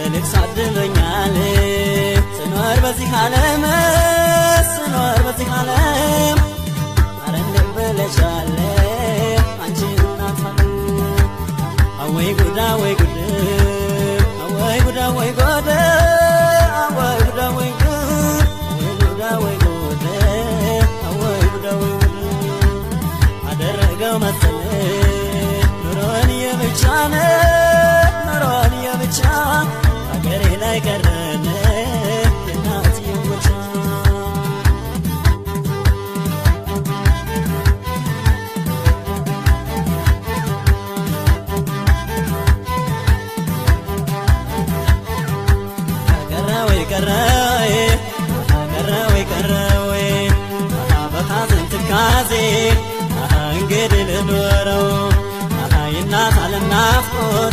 እልክ ሳድሎኛል ስኖር በዚህ ዓለም አረንደም በለሻለ አንቺ እናት አወይ ጉዳ ወይ ጉድ አወይ ጉዳ ወይ ጉድ አወይ ጉዳ ወይ ጉድ ጉዳ ወይ ጉድ አወይ ጉዳ ወይ ጉድ አደረገው መሰለኝ ኑሮን የብቻ አገሬ ላይ ቀረነ የናት የሞቻ ቀረወይ በሐዘን ትካዜ እንግዲህ ልኖረው የናት ዓለም ናፍቆት